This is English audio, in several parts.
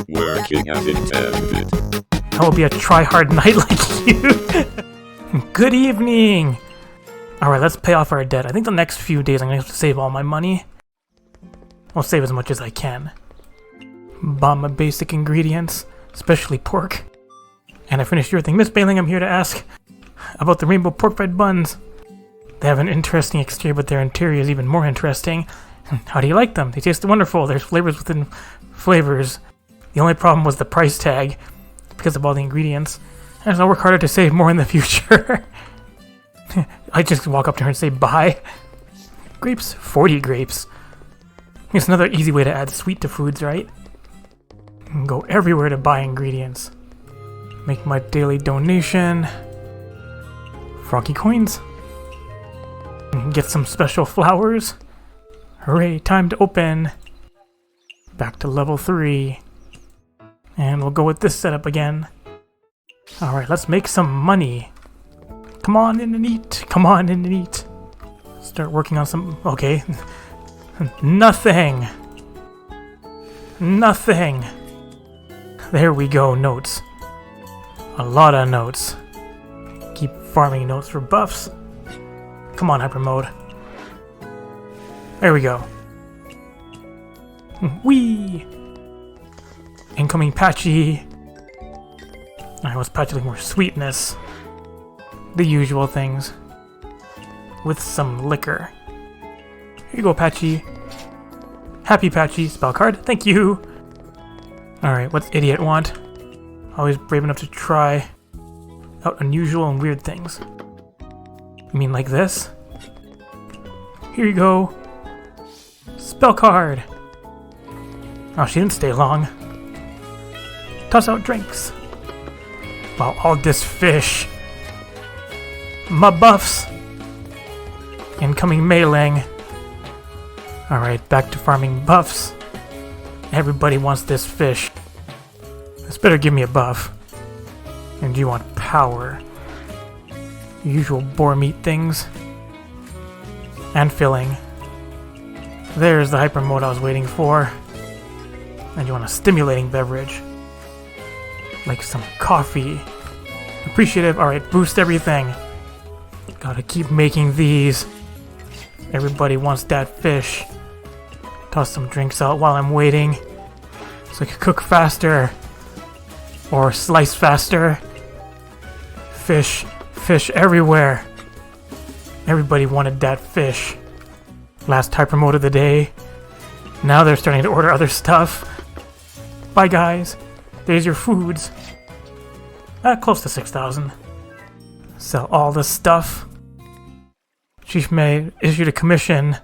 Working as intended. I will be a try-hard knight like you. Good evening! Alright, let's pay off our debt. I think the next few days I'm going to have to save all my money. I'll save as much as I can. Buy my basic ingredients, especially pork. And I finished your thing. Miss Bailing, I'm here to ask about the rainbow pork fried buns. They have an interesting exterior, but their interior is even more interesting. How do you like them? They taste wonderful. There's flavors within flavors. The only problem was the price tag, because of all the ingredients. And I'll work harder to save more in the future. I just walk up to her and say bye. Grapes? 40 grapes. It's another easy way to add sweet to foods, right? And go everywhere to buy ingredients. Make my daily donation. Froggy coins. And get some special flowers. Hooray, time to open. Back to level 3. And we'll go with this setup again. Alright, let's make some money. Come on in and eat. Come on in and eat. Start working on some... Okay. Nothing. Nothing. There we go, notes. A lot of notes. Keep farming notes for buffs. Come on, hyper mode. There we go. Whee! Incoming Patchy. Alright, let's patch with more sweetness. The usual things. With some liquor. Here you go, Patchy. Happy Patchy. Spell card. Thank you. Alright, what's Idiot want? Always brave enough to try out unusual and weird things. You mean like this? Here you go. Spell card. Oh, she didn't stay long. Toss out drinks. Wow, all this fish. My buffs. Incoming mailing. Alright, back to farming buffs. Everybody wants this fish. This better give me a buff. And you want power. Usual boar meat things. And filling. There's the hyper mode I was waiting for. And you want a stimulating beverage. Like some coffee. Appreciative. Alright, boost everything. Gotta keep making these. Everybody wants that fish. Toss some drinks out while I'm waiting. So I can cook faster. Or slice faster. Fish. Fish everywhere. Everybody wanted that fish. Last hyper mode of the day. Now they're starting to order other stuff. Bye guys. There's your foods. Close to 6,000. Sell all this stuff. Chief May issued a commission.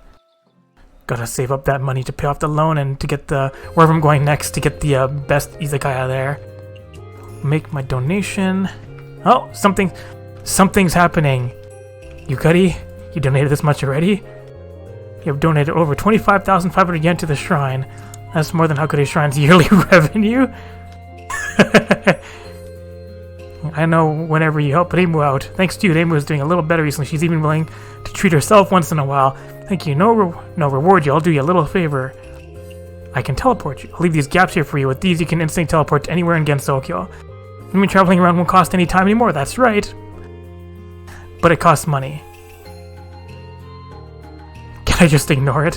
Gotta save up that money to pay off the loan and to get the... wherever I'm going next to get the best Izakaya there. Make my donation. Oh, something's happening. Yukari, you donated this much already? You have donated over 25,500 yen to the shrine. That's more than Hakure Shrine's yearly revenue. I know whenever you help Reimu out. Thanks to you, Reimu is doing a little better recently. She's even willing to treat herself once in a while. Thank you. No reward you. I'll do you a little favor. I can teleport you. I'll leave these gaps here for you. With these, you can instantly teleport to anywhere in Gensokyo. I mean, traveling around won't cost any time anymore. That's right. But it costs money. Can I just ignore it?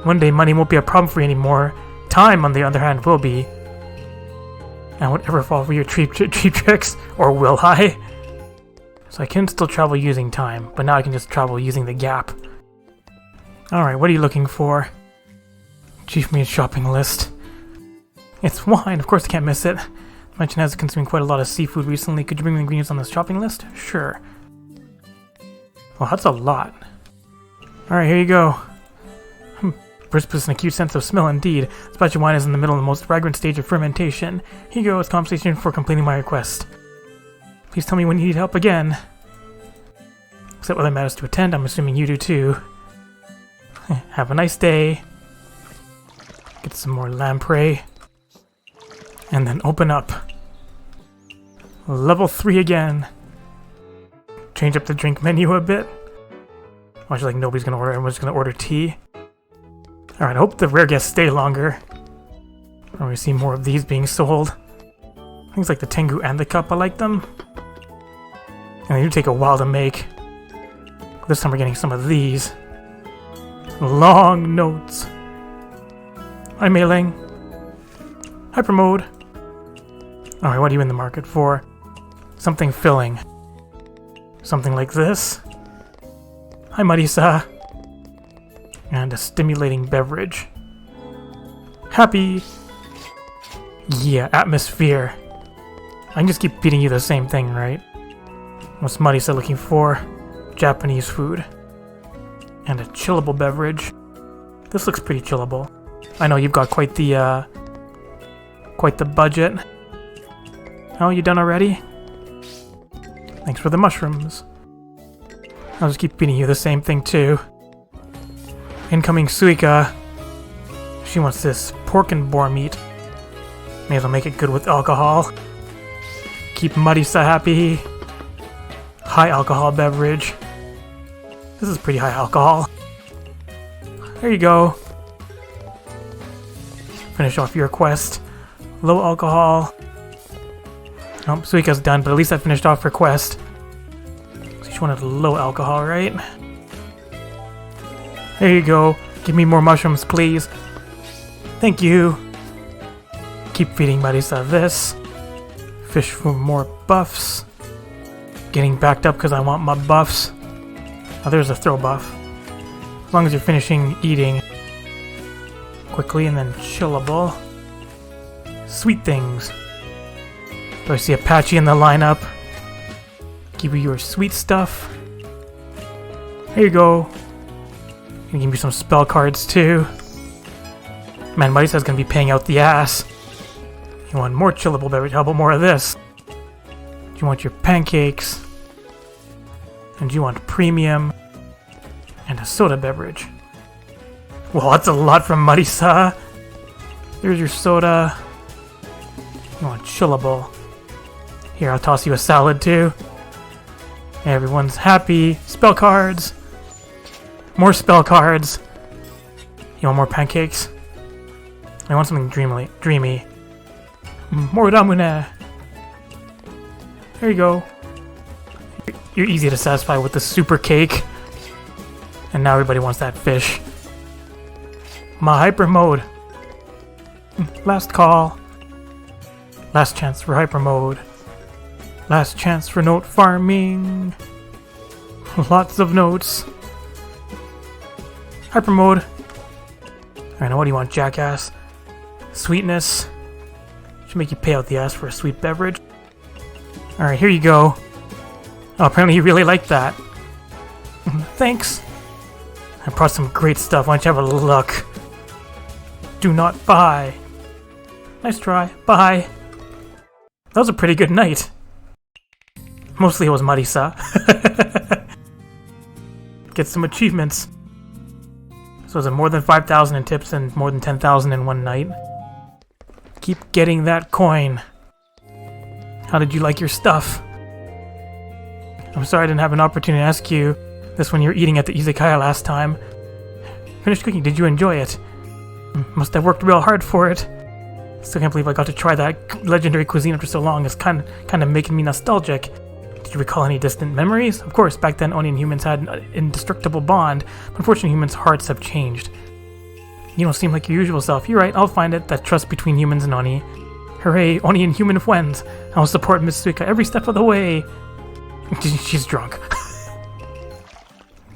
One day, money won't be a problem for you anymore. Time, on the other hand, will be. I won't ever fall for your cheap tricks, or will I? So I can still travel using time, but now I can just travel using the gap. Alright, what are you looking for? Chief Me's shopping list. It's wine, of course I can't miss it. Mention has consuming quite a lot of seafood recently. Could you bring the ingredients on this shopping list? Sure. Well, that's a lot. Alright, here you go. Brispus and a cute sense of smell indeed. This batch of wine is in the middle of the most fragrant stage of fermentation. Here you go, it's compensation for completing my request. Please tell me when you need help again. Except whether it matters to attend, I'm assuming you do too. Have a nice day. Get some more lamprey. And then open up. Level 3 again. Change up the drink menu a bit. Watch, like nobody's gonna order, everyone's gonna order tea. Alright, I hope the rare guests stay longer. Or we see more of these being sold. Things like the Tengu and the Cup, I like them. And they do take a while to make. This time we're getting some of these. Long notes. Hi, Mei-Ling. Hyper mode. Alright, what are you in the market for? Something filling. Something like this. Hi, Marisa. And a stimulating beverage. Happy. Yeah, atmosphere. I can just keep feeding you the same thing, right? What's Marisa looking for? Japanese food. And a chillable beverage. This looks pretty chillable. I know you've got quite the budget. Oh, you done already? Thanks for the mushrooms. I'll just keep feeding you the same thing too. Incoming Suika. She wants this pork and boar meat. May as well make it good with alcohol. Keep Marisa happy. High alcohol beverage. This is pretty high alcohol. There you go. Finish off your quest. Low alcohol. Oh, Suika's done, but at least I finished off her quest. So she wanted low alcohol, right? There you go. Give me more mushrooms, please. Thank you. Keep feeding Marisa this. Fish for more buffs. Getting backed up because I want my buffs. Oh, there's a throw buff. As long as you're finishing eating quickly and then chillable. Sweet things. Do I see a Patchy in the lineup? Give you your sweet stuff. Here you go. Gonna give me some spell cards too. Man, Marisa's gonna be paying out the ass. You want more chillable beverage? How about more of this? Do you want your pancakes? And do you want premium? And a soda beverage. Well, that's a lot from Marisa. There's your soda. You want chillable. Here, I'll toss you a salad too. Everyone's happy. Spell cards. More spell cards. You want more pancakes? I want something dreamy. More ramune. There you go. You're easy to satisfy with the super cake. And now everybody wants that fish. My hyper mode. Last call. Last chance for hyper mode. Last chance for note farming. Lots of notes. Hyper mode. Alright, now what do you want, jackass? Sweetness. Should make you pay out the ass for a sweet beverage. Alright, here you go. Oh, apparently you really like that. Thanks. I brought some great stuff. Why don't you have a look? Do not buy. Nice try. Bye. That was a pretty good night. Mostly it was Marisa. Get some achievements. So is it more than 5,000 in tips and more than 10,000 in one night? Keep getting that coin. How did you like your stuff? I'm sorry I didn't have an opportunity to ask you this when you were eating at the Izakaya last time. Finished cooking, did you enjoy it? Must have worked real hard for it. Still can't believe I got to try that legendary cuisine after so long. It's kind of making me nostalgic. Did you recall any distant memories? Of course, back then Oni and humans had an indestructible bond, but unfortunately humans' hearts have changed. You don't seem like your usual self. You're right, I'll find it, that trust between humans and Oni. Hooray, Oni and human friends. I'll support Miss Suika every step of the way. She's drunk.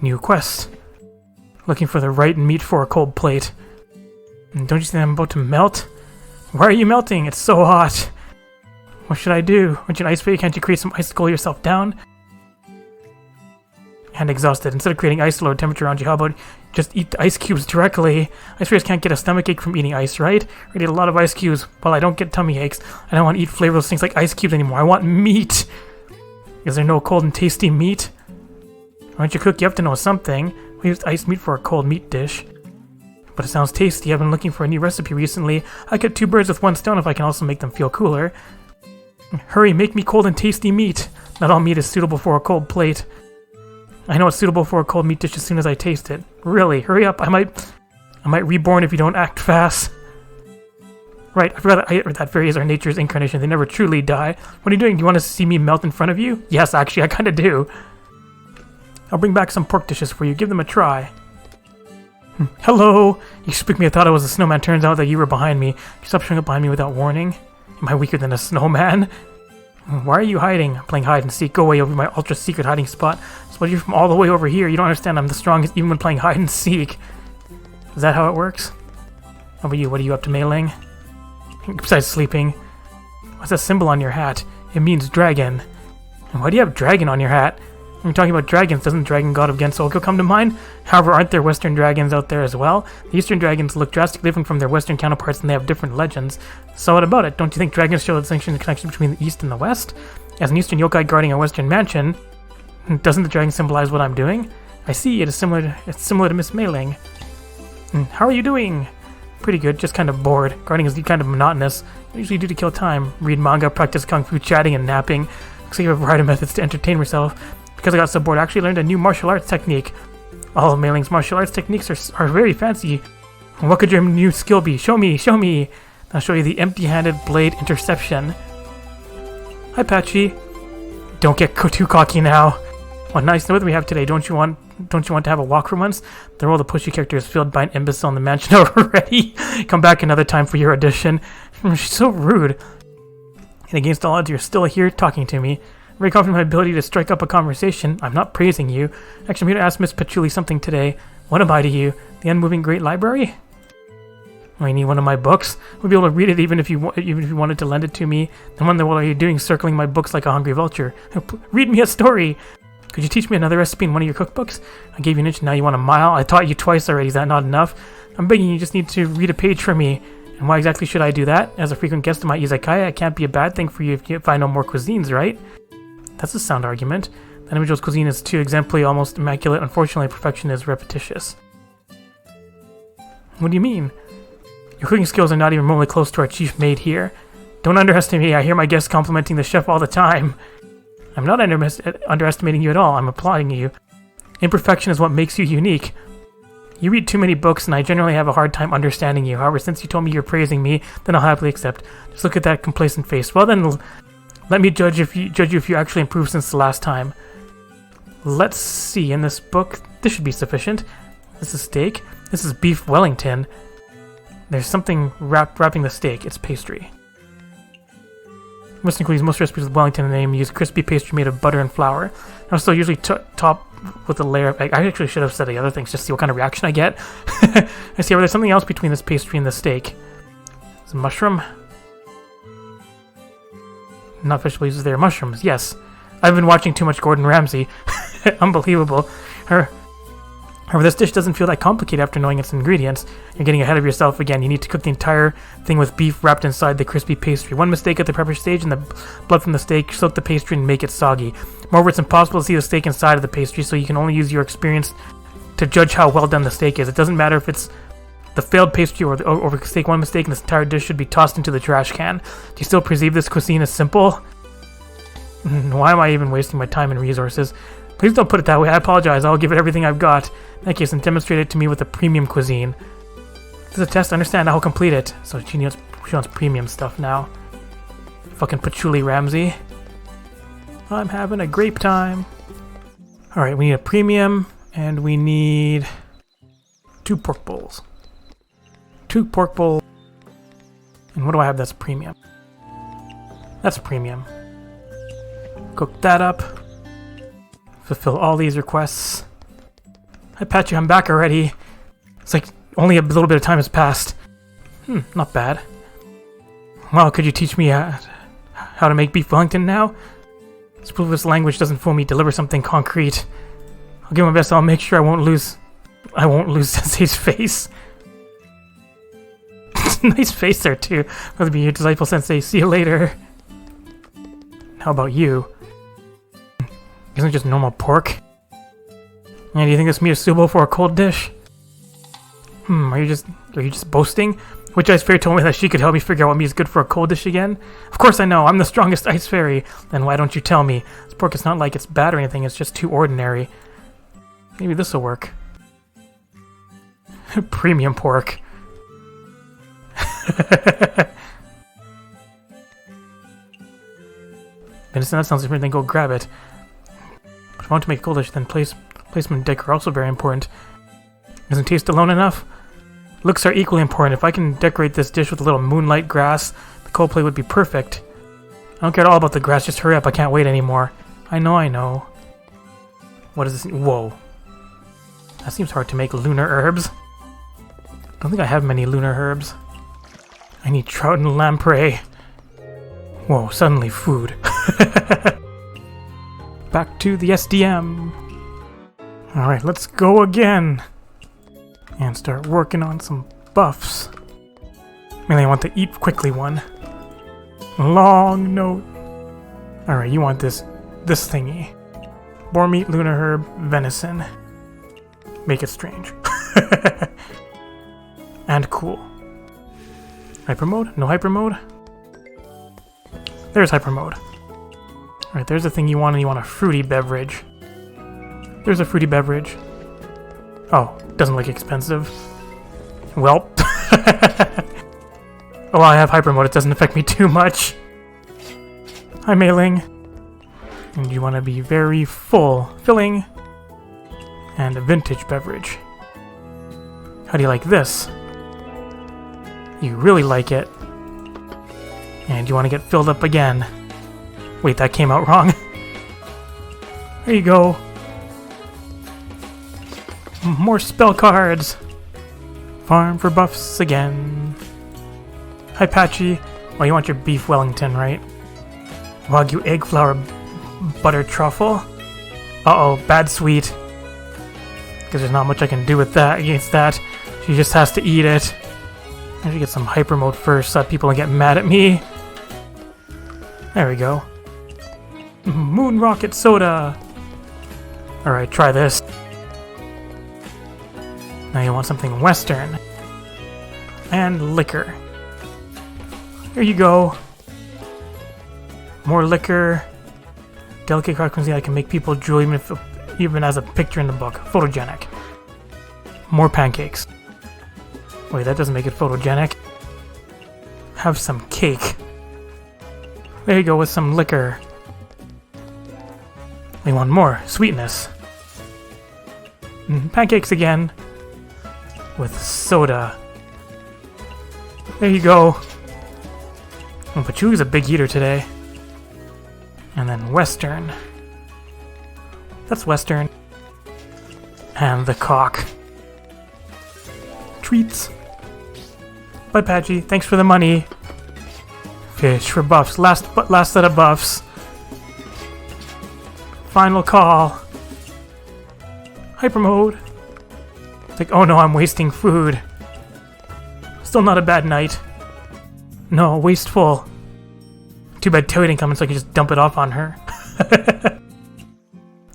New quest. Looking for the right meat for a cold plate. And don't you think I'm about to melt? Why are you melting? It's so hot. What should I do? Aren't you an ice fairy? Can't you create some ice to cool yourself down? And exhausted. Instead of creating ice to lower temperature around you, how about just eat the ice cubes directly? Ice fairies can't get a stomachache from eating ice, right? I eat a lot of ice cubes. Well, I don't get tummy aches. I don't want to eat flavorless things like ice cubes anymore. I want meat. Is there no cold and tasty meat? Why don't you cook? You have to know something. We used iced meat for a cold meat dish. But it sounds tasty. I've been looking for a new recipe recently. I get 2 birds with 1 stone if I can also make them feel cooler. Hurry, make me cold and tasty meat. Not all meat is suitable for a cold plate. I know it's suitable for a cold meat dish as soon as I taste it. Really, hurry up. I I might reborn if you don't act fast. Right, I forgot that fairies are nature's incarnation. They never truly die. What are you doing? Do you want to see me melt in front of you? Yes, actually, I kind of do. I'll bring back some pork dishes for you. Give them a try. Hello! You spooked me. I thought I was a snowman. Turns out that you were behind me. You stopped showing up behind me without warning. Am I weaker than a snowman? Why are you hiding? I'm playing hide and seek. Go away over my ultra secret hiding spot. So you're from all the way over here. You don't understand. I'm the strongest even when playing hide and seek. Is that how it works? How about you? What are you up to, Mei-ling? Besides sleeping. What's that symbol on your hat? It means dragon. And why do you have dragon on your hat? When you're talking about dragons, doesn't the dragon god of Gensokyo come to mind? However, aren't there Western dragons out there as well? The Eastern dragons look drastically different from their Western counterparts and they have different legends. So what about it? Don't you think dragons show the distinction and connection between the East and the West? As an Eastern yokai guarding a Western mansion, doesn't the dragon symbolize what I'm doing? I see, it's similar to Miss Mei-ling. How are you doing? Pretty good, just kind of bored. Guarding is kind of monotonous. I usually do to kill time. Read manga, practice kung fu, chatting, and napping. Looks like you have a variety of methods to entertain myself. Because I got so bored, I actually learned a new martial arts technique. All of Mei-ling's martial arts techniques are very fancy. What could your new skill be? Show me, show me! I'll show you the empty-handed blade interception. Hi, Patchy. Don't get too cocky now. What nice weather we have today. Don't you want to have a walk for once? The role of the pushy character is filled by an imbecile in the mansion already. Come back another time for your audition. She's so rude. And against all odds, you're still here talking to me. I'm very confident in my ability to strike up a conversation. I'm not praising you. Actually, I'm here to ask Miss Patchouli something today. What am I to you? The unmoving great library? I need one of my books. We'll be able to read it even if you wanted to lend it to me. Then wonder what are you doing circling my books like a hungry vulture? Read me a story. Could you teach me another recipe in one of your cookbooks? I gave you an inch, now you want a mile? I taught you twice already, is that not enough? I'm begging you, just need to read a page for me. And why exactly should I do that? As a frequent guest of my Izakaya, it can't be a bad thing for you if I know more cuisines, right? That's a sound argument. The individual's cuisine is too exemplary, almost immaculate. Unfortunately, perfection is repetitious. What do you mean? Your cooking skills are not even remotely close to our chief maid here. Don't underestimate me, I hear my guests complimenting the chef all the time. I'm not underestimating you at all, I'm applauding you. Imperfection is what makes you unique. You read too many books and I generally have a hard time understanding you. However, since you told me you're praising me, then I'll happily accept. Just look at that complacent face. Well then, let me judge you if you actually improved since the last time. Let's see, in this book, this should be sufficient. This is steak. This is beef Wellington. There's something wrapping the steak. It's pastry. Western cuisine, most recipes with Wellington in the name use crispy pastry made of butter and flour. I'm still usually topped with a layer of egg. I actually should have said the other things just to see what kind of reaction I get. I see, there's something else between this pastry and the steak. It's a mushroom. Not vegetable uses there. Mushrooms, yes. I've been watching too much Gordon Ramsay. Unbelievable. However, this dish doesn't feel that complicated after knowing its ingredients. You're getting ahead of yourself again. You need to cook the entire thing with beef wrapped inside the crispy pastry. One mistake at the prepper stage and the blood from the steak soak the pastry and make it soggy. Moreover, it's impossible to see the steak inside of the pastry, so you can only use your experience to judge how well done the steak is. It doesn't matter if it's the failed pastry or the steak. One mistake and this entire dish should be tossed into the trash can. Do you still perceive this cuisine as simple? Why am I even wasting my time and resources? Please don't put it that way. I apologize. I'll give it everything I've got. In that case, and demonstrate it to me with a premium cuisine. This is a test. I understand. I'll complete it. So she wants premium stuff now. Fucking Patchouli Ramsay. I'm having a grape time. Alright, we need a premium, and we need 2 pork bowls. 2 pork bowls. And what do I have that's premium? That's premium. Cook that up. Fulfill all these requests. Hi, Patchy, I'm back already. It's like only a little bit of time has passed. Not bad. Well, could you teach me how to make beef Wellington now? Suppose this language doesn't fool me. Deliver something concrete. I'll give my best. I'll make sure I won't lose Sensei's face. Nice face there too. That'll be your delightful Sensei. See you later. How about you? Isn't it just normal pork? And do you think this meat is suitable for a cold dish? Are you just boasting? Which Ice Fairy told me that she could help me figure out what meat is good for a cold dish again? Of course I know, I'm the strongest Ice Fairy. Then why don't you tell me? This pork is not like it's bad or anything, it's just too ordinary. Maybe this'll work. Premium pork. Venison, that sounds different, then go grab it. If I want to make a cool dish, then placement and decor are also very important. Doesn't taste alone enough? Looks are equally important. If I can decorate this dish with a little moonlight grass, the cold plate would be perfect. I don't care at all about the grass, just hurry up, I can't wait anymore. I know. What is this? Whoa. That seems hard to make. Lunar herbs? Don't think I have many lunar herbs. I need trout and lamprey. Whoa, suddenly food. Back to the SDM. Alright, let's go again. And start working on some buffs. Mainly I want the eat quickly one. Long note. Alright, you want this thingy. Boar meat, lunar herb, venison. Make it strange. And cool. Hyper mode? No hyper mode? There's hyper mode. Alright, there's the thing you want, and you want a fruity beverage. There's a fruity beverage. Oh, doesn't look expensive. Well. Oh, I have hyper mode, it doesn't affect me too much. Hi, Mailing. And you want to be very filling. And a vintage beverage. How do you like this? You really like it. And you want to get filled up again. Wait, that came out wrong. There you go. More spell cards. Farm for buffs again. Hi, Patchy. Well, you want your beef Wellington, right? Wagyu egg flour butter truffle. Uh-oh, bad sweet. Because there's not much I can do with that against that. She just has to eat it. I should get some hyper mode first so that people don't get mad at me. There we go. Moon rocket soda. Alright, try this. Now you want something Western. And liquor. Here you go. More liquor. Delicate craft cuisine. I can make people drool even as a picture in the book. Photogenic. More pancakes. Wait, that doesn't make it photogenic. Have some cake. There you go with some liquor. We want more sweetness. Pancakes again. With soda. There you go. Oh, Patchouli's a big eater today. And then Western. That's Western. And the cock. Treats. Bye, Patchy. Thanks for the money. Fish for buffs. Last set of buffs. Final call. Hyper mode. It's like, oh no, I'm wasting food. Still not a bad night. No, wasteful. Too bad Toei didn't come in so I could just dump it off on her.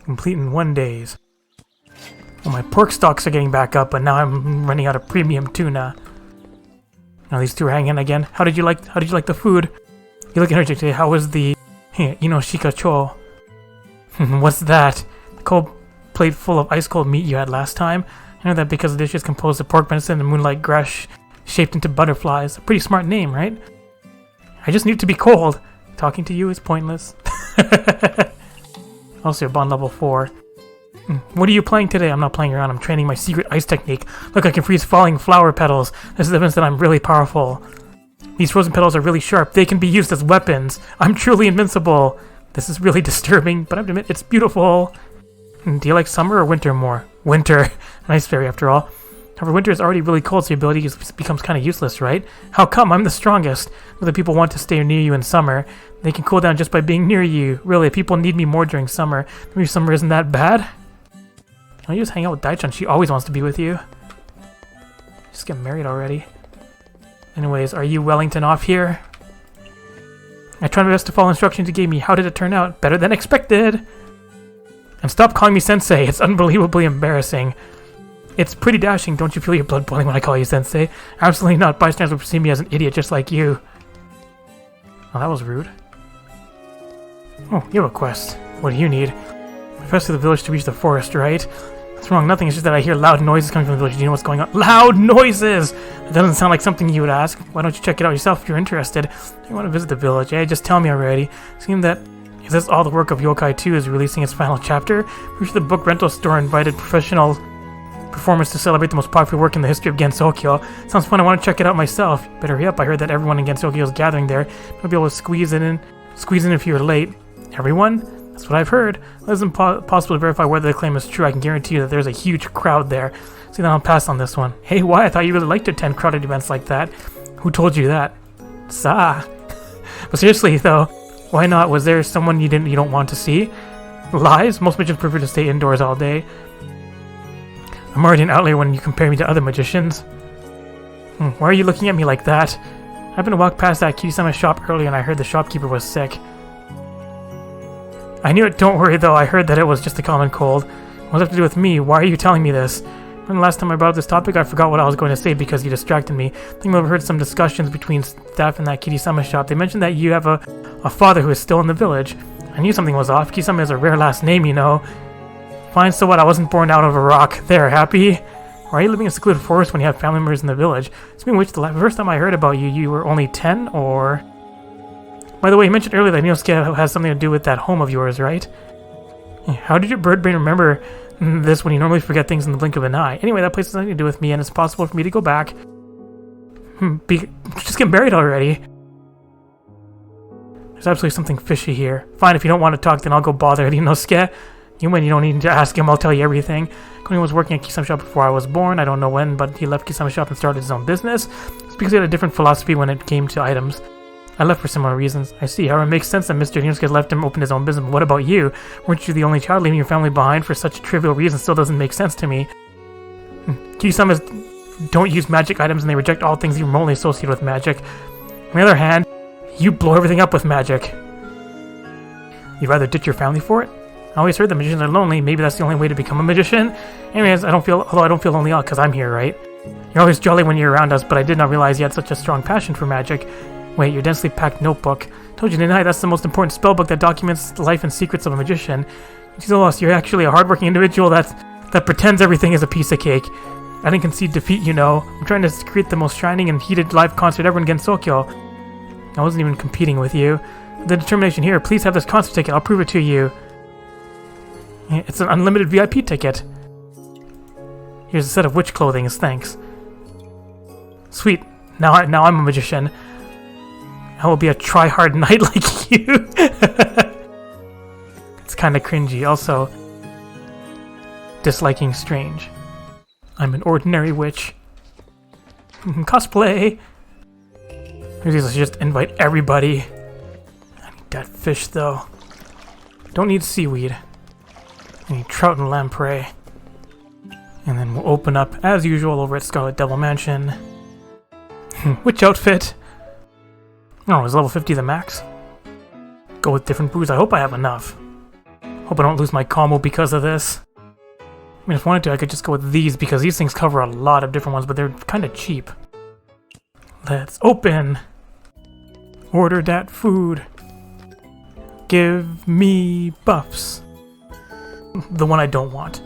Complete in 1 day. Well, my pork stocks are getting back up, but now I'm running out of premium tuna. Now these two are hanging again. How did you like the food? You look energetic today. How was the shikacho? What's that? The cold plate full of ice cold meat you had last time? I know that because the dish is composed of pork venison and moonlight grass shaped into butterflies. A pretty smart name, right? I just need it to be cold. Talking to you is pointless. Also, you're bond level 4. What are you playing today? I'm not playing around. I'm training my secret ice technique. Look, I can freeze falling flower petals. This is evidence that I'm really powerful. These frozen petals are really sharp. They can be used as weapons. I'm truly invincible. This is really disturbing, but I have to admit, it's beautiful. Do you like summer or winter more? Winter. Nice fairy, after all. However, winter is already really cold, so your ability becomes kind of useless, right? How come? I'm the strongest. Whether people want to stay near you in summer, they can cool down just by being near you. Really, people need me more during summer. Maybe summer isn't that bad? Can you just hang out with Daichan? She always wants to be with you. Just get married already. Anyways, are you Wellington off here? I tried my best to follow instructions you gave me. How did it turn out? Better than expected! And stop calling me Sensei. It's unbelievably embarrassing. It's pretty dashing. Don't you feel your blood boiling when I call you Sensei? Absolutely not. Bystanders will perceive me as an idiot just like you. Oh, that was rude. Oh, you have a quest. What do you need? First to the village to reach the forest, right? What's wrong? Nothing. It's just that I hear loud noises coming from the village. Do you know what's going on? Loud noises! It doesn't sound like something you would ask. Why don't you check it out yourself if you're interested? You want to visit the village? Hey, just tell me already. Seems that if this all the work of Yokai 2 is releasing its final chapter, we sure the book rental store invited professional performers to celebrate the most popular work in the history of Gensokyo. Sounds fun. I want to check it out myself. Better hurry up. I heard that everyone in Gensokyo is gathering there. You'll be able to squeeze in if you're late. Everyone? That's what I've heard. It isn't possible to verify whether the claim is true. I can guarantee you that there's a huge crowd there. See, then I'll pass on this one. Hey, why? I thought you really liked to attend crowded events like that. Who told you that? Sa. But seriously, though, why not? Was there someone you don't want to see? Lies? Most magicians prefer to stay indoors all day. I'm already an outlier when you compare me to other magicians. Why are you looking at me like that? I happened to walk past that Kirisama shop earlier and I heard the shopkeeper was sick. I knew it. Don't worry, though. I heard that it was just a common cold. What does it have to do with me? Why are you telling me this? From the last time I brought up this topic, I forgot what I was going to say because you distracted me. I think I've heard some discussions between staff in that Kirisama shop. They mentioned that you have a father who is still in the village. I knew something was off. Kirisama is a rare last name, you know. Fine, so what? I wasn't born out of a rock. There, happy? Why are you living in a secluded forest when you have family members in the village? Speaking of which, the first time I heard about you, you were only 10, or... By the way, you mentioned earlier that Inosuke has something to do with that home of yours, right? How did your bird brain remember this when you normally forget things in the blink of an eye? Anyway, that place has nothing to do with me, and it's possible for me to go back. Just get married already. There's absolutely something fishy here. Fine, if you don't want to talk, then I'll go bother Inosuke. You win, you don't need to ask him, I'll tell you everything. Kuni was working at Kisame Shop before I was born. I don't know when, but he left Kisame Shop and started his own business. It's because he had a different philosophy when it came to items. I left for similar reasons. I see. However, it makes sense that Mr. Inosuke left him open his own business. But what about you? Weren't you the only child? Leaving your family behind for such trivial reasons still doesn't make sense to me. Kirisamas don't use magic items and they reject all things remotely associated with magic. On the other hand, you blow everything up with magic. You'd rather ditch your family for it? I always heard that magicians are lonely. Maybe that's the only way to become a magician. Anyways, although I don't feel lonely because I'm here, right? You're always jolly when you're around us, but I did not realize you had such a strong passion for magic. Wait, your densely packed notebook. Told you, didn't I? That's the most important spellbook that documents the life and secrets of a magician. You're actually a hardworking individual that pretends everything is a piece of cake. I didn't concede defeat, you know. I'm trying to create the most shining and heated live concert ever in Gensokyo. I wasn't even competing with you. The determination here, please have this concert ticket. I'll prove it to you. It's an unlimited VIP ticket. Here's a set of witch clothing as thanks. Sweet. Now I'm a magician. I will be a try-hard knight like you. It's kind of cringy. Also, disliking strange. I'm an ordinary witch. Cosplay. Maybe let's just invite everybody. I need that fish, though. Don't need seaweed. I need trout and lamprey. And then we'll open up, as usual, over at Scarlet Devil Mansion. Which outfit? Oh, is level 50 the max? Go with different brews. I hope I have enough. Hope I don't lose my combo because of this. I mean, if I wanted to, I could just go with these because these things cover a lot of different ones, but they're kind of cheap. Let's open. Order that food. Give me buffs. The one I don't want.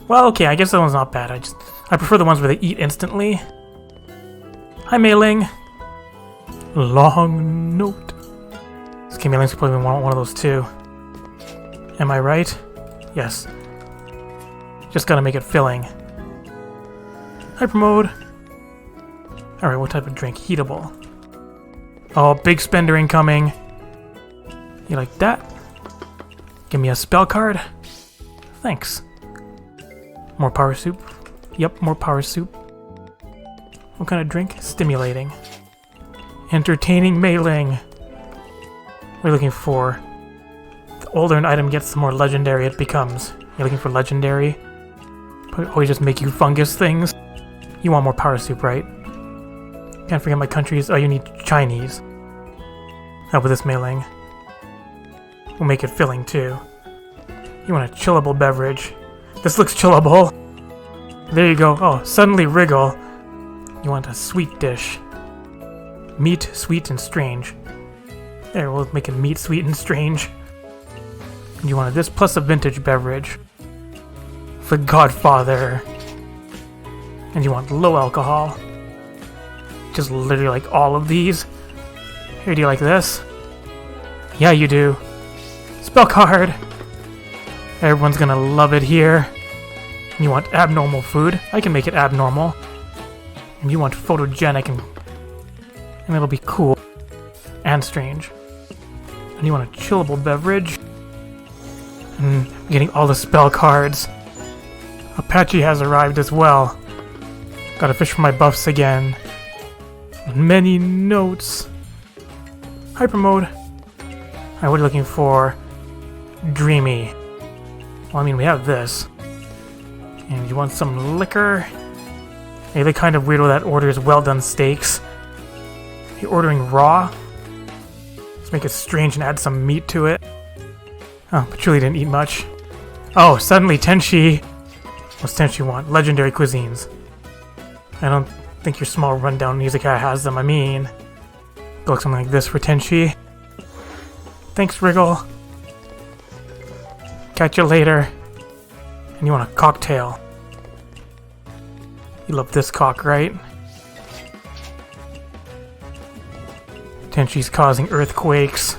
Well, okay, I guess that one's not bad. I prefer the ones where they eat instantly. Hi, Mei-ling. Long note. Okay, Mei-ling's probably want one of those too. Am I right? Yes. Just gotta make it filling. Hyper mode. Alright, what type of drink? Heatable. Oh, big spender incoming. You like that? Give me a spell card. Thanks. More power soup. Yep, more power soup. What kind of drink? Stimulating. Entertaining Mei-ling. What are you looking for? The older an item gets, the more legendary it becomes. You're looking for legendary? Probably always just make you fungus things. You want more power soup, right? Can't forget my countries. Oh, you need Chinese. How about this, Mei-ling? We'll make it filling, too. You want a chillable beverage. This looks chillable. There you go. Oh, suddenly wriggle. You want a sweet dish. Meat, sweet, and strange. There, we'll make it meat, sweet, and strange. You wanted this plus a vintage beverage. The Godfather. And you want low alcohol. Just literally like all of these. Here, do you like this? Yeah, you do. Spell card. Everyone's gonna love it here. And you want abnormal food? I can make it abnormal. And you want photogenic and it'll be cool. And strange. And you want a chillable beverage. And I'm getting all the spell cards. Apache has arrived as well. Gotta fish for my buffs again. Many notes. Hyper mode. Alright, what are you looking for? Dreamy. Well, I mean, we have this. And you want some liquor? Hey, they're kind of weirdo that orders well done steaks. You're ordering raw? Let's make it strange and add some meat to it. Oh, Patchouli didn't eat much. Oh, suddenly Tenshi. What's Tenshi want? Legendary cuisines. I don't think your small rundown Izakaya has them. I mean, go like something like this for Tenshi. Thanks, Wriggle. Catch you later. And you want a cocktail. You love this cock, right? Tenshi's causing earthquakes.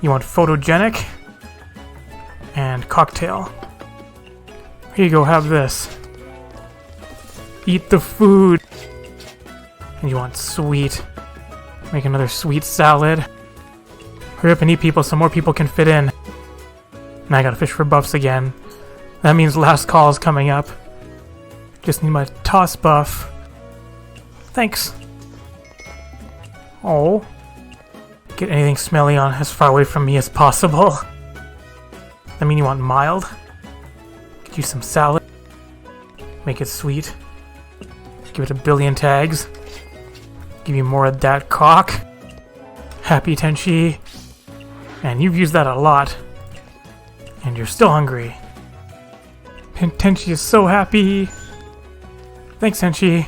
You want photogenic? And cocktail. Here you go, have this. Eat the food. And you want sweet. Make another sweet salad. Hurry up and eat, people so more people can fit in. And I gotta fish for buffs again. That means last call is coming up. Just need my toss buff. Thanks. Oh. Get anything smelly on as far away from me as possible. I mean, you want mild? Get you some salad. Make it sweet. Give it a billion tags. Give you more of that cock. Happy, Tenshi. And you've used that a lot. And you're still hungry. Tenshi is so happy. Thanks, Tenshi.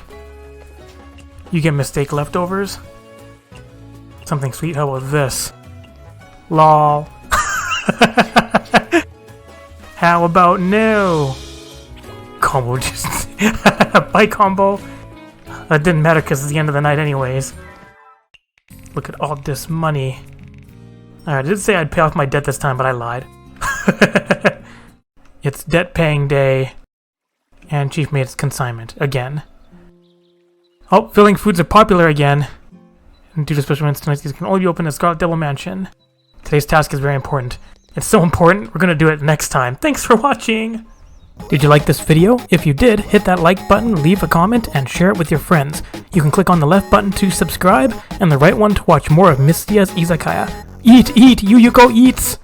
You get mistake leftovers. Something sweet, how about this? Lol. How about no? Combo just... Bye, combo. That didn't matter because it's the end of the night anyways. Look at all this money. Alright, I did say I'd pay off my debt this time, but I lied. It's debt paying day. And Chief made its consignment. Again. Oh, filling foods are popular again. And due to special events tonight, these can only be opened at Scarlet Devil Mansion. Today's task is very important. It's so important, we're gonna do it next time. Thanks for watching! Did you like this video? If you did, hit that like button, leave a comment, and share it with your friends. You can click on the left button to subscribe, and the right one to watch more of Mystias Izakaya. Eat! Eat! Yuyuko eats!